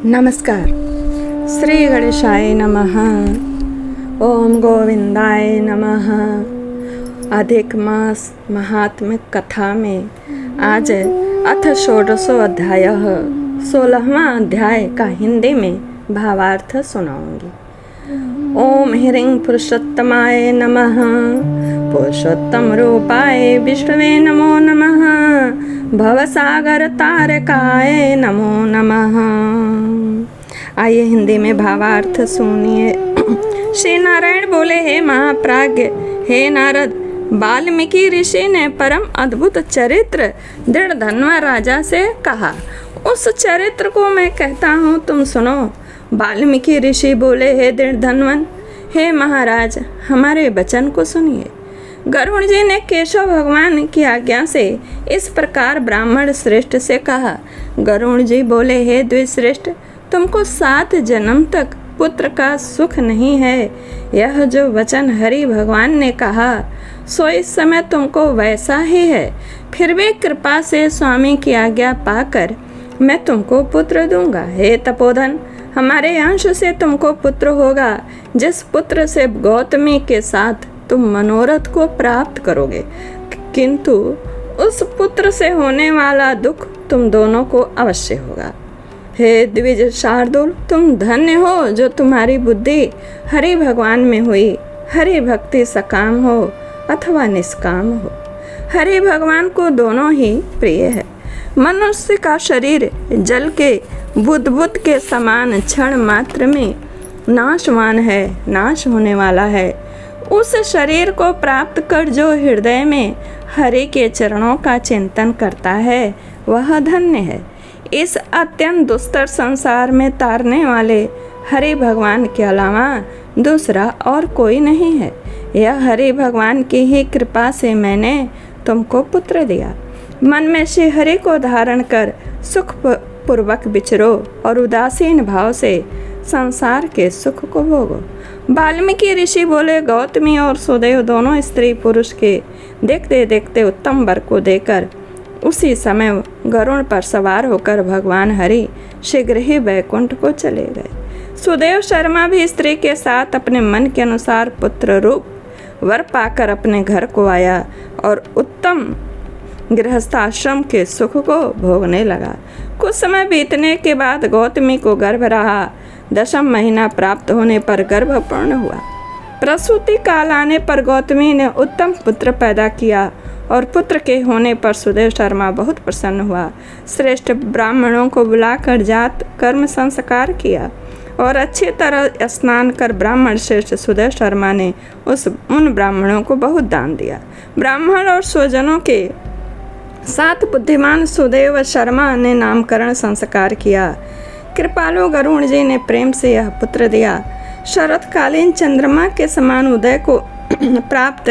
नमस्कार। श्री गणेशाय नमः। ओम गोविंदाय नमः। अधिक मास महात्म्य कथा में आज अथ षोडशो अध्याय 16वां अध्याय का हिंदी में भावार्थ सुनाऊंगी। ओम ह्रीं पुरुषोत्तमाय नमः। पुरुषोत्तम रूपाय विष्णवे नमो नमः। भवसागर तारकाय नमो नमः। आइए हिंदी में भावार्थ सुनिए। श्री नारायण बोले, हे महाप्राज्ञ, हे नारद, वाल्मीकि ऋषि ने परम अद्भुत चरित्र दृढ़धन्वा राजा से कहा। उस चरित्र को मैं कहता हूँ, तुम सुनो। वाल्मीकि ऋषि बोले, हे दृढ़धन्वन, हे महाराज, हमारे वचन को सुनिए। गरुड़ जी ने केशव भगवान की आज्ञा से इस प्रकार ब्राह्मण श्रेष्ठ से कहा। गरुड़ जी बोले, हे द्विश्रेष्ठ, तुमको 7 जन्म तक पुत्र का सुख नहीं है। यह जो वचन हरि भगवान ने कहा सो इस समय तुमको वैसा ही है। फिर भी कृपा से स्वामी की आज्ञा पाकर मैं तुमको पुत्र दूंगा। हे तपोधन, हमारे अंश से तुमको पुत्र होगा, जिस पुत्र से गौतमी के साथ तुम मनोरथ को प्राप्त करोगे, किंतु उस पुत्र से होने वाला दुख तुम दोनों को अवश्य होगा। हे द्विज शार्दूल, तुम धन्य हो जो तुम्हारी बुद्धि हरि भगवान में हुई। हरि भक्ति सकाम हो अथवा निष्काम हो, हरि भगवान को दोनों ही प्रिय है। मनुष्य का शरीर जल के बुदबुद के समान क्षण मात्र में नाशवान है, नाश होने वाला है। उस शरीर को प्राप्त कर जो हृदय में हरि के चरणों का चिंतन करता है, वह धन्य है। इस अत्यंत दुस्तर संसार में तारने वाले हरि भगवान के अलावा दूसरा और कोई नहीं है। यह हरि भगवान की ही कृपा से मैंने तुमको पुत्र दिया। मन में श्री हरि को धारण कर सुख पूर्वक विचरो और उदासीन भाव से संसार के सुख को भोगो। वाल्मीकि ऋषि बोले, गौतमी और सुदेव दोनों स्त्री पुरुष के देखते देखते उत्तम वर को देकर उसी समय गरुड़ पर सवार होकर भगवान हरि शीघ्र ही वैकुंठ को चले गए। सुदेव शर्मा भी स्त्री के साथ अपने मन के अनुसार पुत्र रूप वर पाकर अपने घर को आया और उत्तम गृहस्थाश्रम के सुख को भोगने लगा। कुछ समय बीतने के बाद गौतमी को गर्भ रहा। 10वां महीना प्राप्त होने पर गर्भ पूर्ण हुआ। प्रसूति काल आने पर गौतमी ने उत्तम पुत्र पैदा किया और पुत्र के होने पर सुदेव शर्मा बहुत प्रसन्न हुआ। श्रेष्ठ ब्राह्मणों को बुलाकर जात कर्म संस्कार किया और अच्छी तरह स्नान कर ब्राह्मण श्रेष्ठ सुदेव शर्मा ने उन ब्राह्मणों को बहुत दान दिया। ब्राह्मण और स्वजनों के साथ बुद्धिमान सुदेव शर्मा ने नामकरण संस्कार किया। कृपालु गरुड़ जी ने प्रेम से यह पुत्र दिया। शरतकालीन चंद्रमा के समान उदय को प्राप्त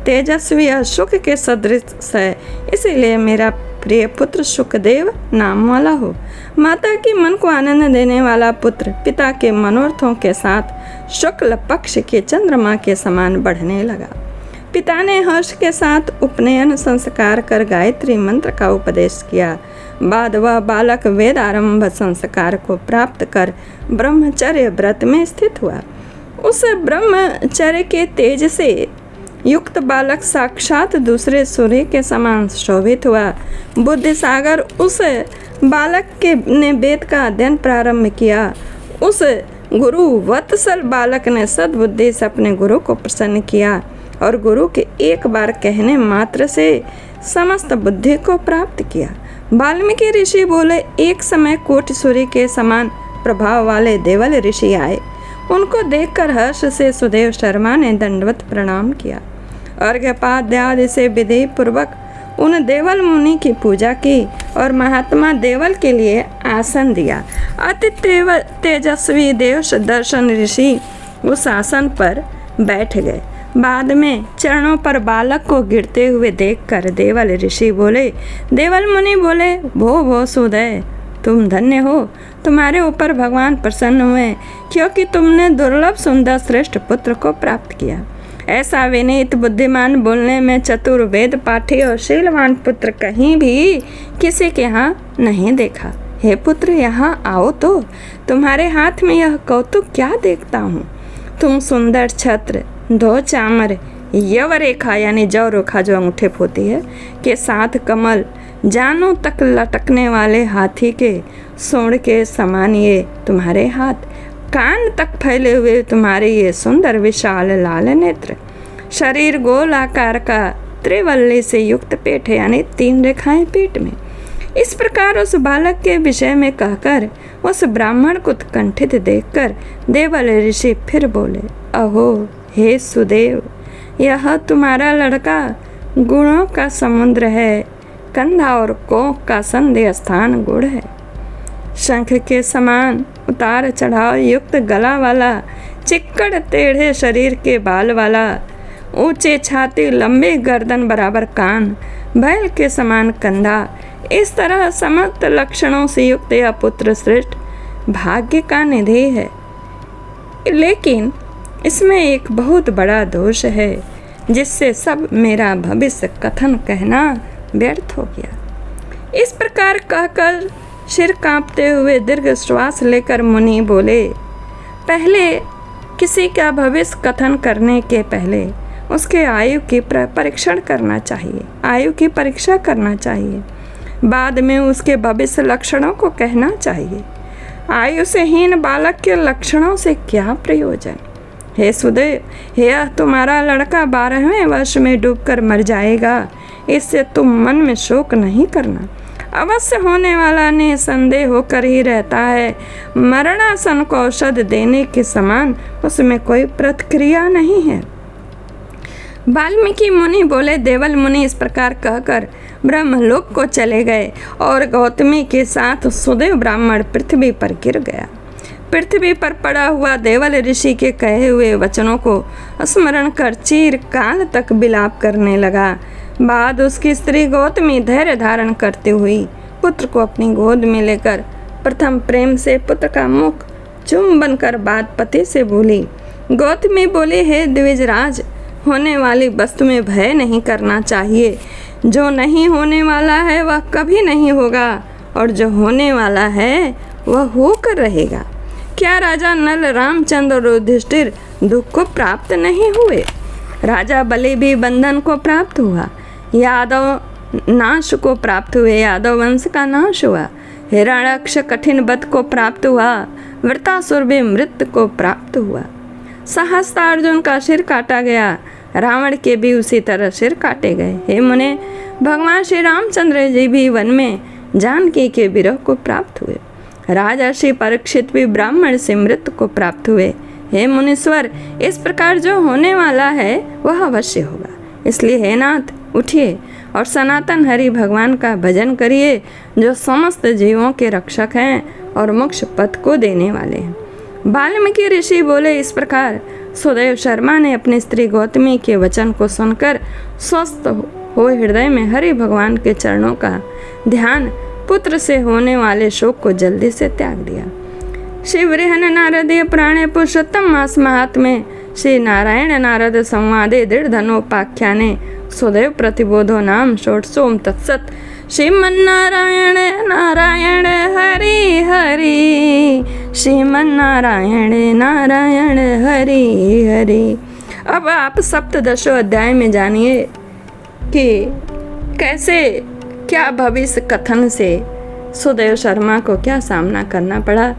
तेजस्वी और सुख के सदृश है, इसीलिए मेरा प्रिय पुत्र सुखदेव नाम वाला हो। माता के मन को आनंद देने वाला पुत्र पिता के मनोरथों के साथ शुक्ल पक्ष के चंद्रमा के समान बढ़ने लगा। पिता ने हर्ष के साथ उपनयन संस्कार कर गायत्री मंत्र का उपदेश किया। बाद वह बालक वेद आरंभ संस्कार को प्राप्त कर ब्रह्मचर्य व्रत में स्थित हुआ। उस ब्रह्मचर्य के तेज से युक्त बालक साक्षात दूसरे सूर्य के समान शोभित हुआ। बुद्धि सागर उस बालक के ने वेद का अध्ययन प्रारंभ किया। उस गुरु वत्सल बालक ने सद्बुद्धि से अपने गुरु को प्रसन्न किया और गुरु के एक बार कहने मात्र से समस्त बुद्धि को प्राप्त किया। वाल्मीकि ऋषि बोले, एक समय कोटि सूर्य के समान प्रभाव वाले देवल ऋषि आए। उनको देखकर हर्ष से सुदेव शर्मा ने दंडवत प्रणाम किया। अर्घ्यपाद्य आदि से विधि पूर्वक उन देवल मुनि की पूजा की और महात्मा देवल के लिए आसन दिया। अति तेजस्वी देव दर्शन ऋषि उस आसन पर बैठ गए। बाद में चरणों पर बालक को गिरते हुए देखकर देवल ऋषि बोले, देवल मुनि बोले, भो सुदय, तुम धन्य हो। तुम्हारे ऊपर भगवान प्रसन्न हुए, क्योंकि तुमने दुर्लभ सुंदर श्रेष्ठ पुत्र को प्राप्त किया। ऐसा विनीत बुद्धिमान, बोलने में चतुर, वेद पाठी और शीलवान पुत्र कहीं भी किसी के यहाँ नहीं देखा। हे पुत्र, यहाँ आओ तो तुम्हारे हाथ में यह कौतुक क्या देखता हूँ। तुम सुंदर छत्र, दो चामर, यव रेखा यानी जौ रेखा जो अंगूठे होती है के साथ कमल, जानों तक लटकने वाले हाथी के सूंड के समान ये तुम्हारे हाथ, कान तक फैले हुए तुम्हारे ये सुंदर विशाल लाल नेत्र, शरीर गोल आकार का, त्रिवल्ली से युक्त पेट यानी 3 रेखाएं पेट में। इस प्रकार उस बालक के विषय में कहकर उस ब्राह्मण को उत्कंठित देखकर देवल ऋषि फिर बोले, अहो हे सुदेव, यह तुम्हारा लड़का गुणों का समुद्र है, कंधा और कोख का संध्य स्थान गुण है। शंख के समान उतार चढ़ाव युक्त गला वाला, चिक्कड़ टेढ़े शरीर के बाल वाला, ऊंचे छाती, लंबे गर्दन बराबर कान, बैल के समान कंधा, इस तरह समस्त लक्षणों से युक्त यह पुत्र श्रेष्ठ भाग्य का निधि है। लेकिन इसमें एक बहुत बड़ा दोष है, जिससे सब मेरा भविष्य कथन कहना व्यर्थ हो गया। इस प्रकार कहकर सिर कांपते हुए दीर्घ श्वास लेकर मुनि बोले, पहले किसी का भविष्य कथन करने के पहले उसके आयु की परीक्षण करना चाहिए, आयु की परीक्षा करना चाहिए, बाद में उसके भविष्य लक्षणों को कहना चाहिए। आयु से हीन बालक के लक्षणों से क्या प्रयोजन। हे सुदेव, यह तुम्हारा लड़का 12वें वर्ष में डूबकर मर जाएगा, इससे तुम मन में शोक नहीं करना। अवश्य होने वाला निसंदेह होकर ही रहता है, मरणासन को औषध देने के समान उसमें कोई प्रतिक्रिया नहीं है। वाल्मीकि मुनि बोले, देवल मुनि इस प्रकार कहकर ब्रह्मलोक को चले गए और गौतमी के साथ सुदेव ब्राह्मण पृथ्वी पर गिर गया। पृथ्वी पर पड़ा हुआ देवल ऋषि के कहे हुए वचनों को स्मरण कर चीर काल तक विलाप करने लगा। बाद उसकी स्त्री गौतमी धैर्य धारण करते हुई पुत्र को अपनी गोद में लेकर प्रथम प्रेम से पुत्र का मुख चुंबन कर बाद पति से बोली। गौतमी बोली, हे द्विजराज, होने वाली वस्तु में भय नहीं करना चाहिए। जो नहीं होने वाला है वह कभी नहीं होगा, और जो होने वाला है वह होकर रहेगा। क्या राजा नल, रामचंद्र और युधिष्ठिर दुख को प्राप्त नहीं हुए? राजा बलि भी बंधन को प्राप्त हुआ, यादव नाश को प्राप्त हुए, यादव वंश का नाश हुआ। हिरण्याक्ष कठिन वध को प्राप्त हुआ, वृतासुर भी मृत्यु को प्राप्त हुआ। सहस्त्रार्जुन का सिर काटा गया, रावण के भी उसी तरह सिर काटे गए। हे मुने, भगवान श्री रामचंद्र जी भी वन में जानकी के विरह को प्राप्त हुए। राजर्षि परीक्षित भी ब्राह्मण से मृत्यु को प्राप्त हुए। हे मुनीश्वर, इस प्रकार जो होने वाला है वह अवश्य होगा। इसलिए हे नाथ, उठिए और सनातन हरि भगवान का भजन करिए, जो समस्त जीवों के रक्षक हैं और मोक्ष पथ को देने वाले हैं। वाल्मीकि ऋषि बोले। इस प्रकार सुदेव शर्मा ने अपनी स्त्री गौतमी के वचन को सुनकर स्वस्थ हो हृदय में हरि भगवान के चरणों का ध्यान, पुत्र से होने वाले शोक को जल्दी से त्याग दिया। श्री बृहन नारदीय पुराणे पुरुषोत्तम मास महात्म्ये श्री नारायण नारद संवादे दृढ़धनोपाख्याने सुदेव प्रतिबोधो नाम षोडशोम तत्सत। श्रीमन्नारायण नारायण हरि हरि, श्रीमन्नारायण नारायण हरि हरि। अब आप सप्तदशो अध्याय में जानिए कि कैसे क्या भविष्य कथन से सुदेव शर्मा को क्या सामना करना पड़ा।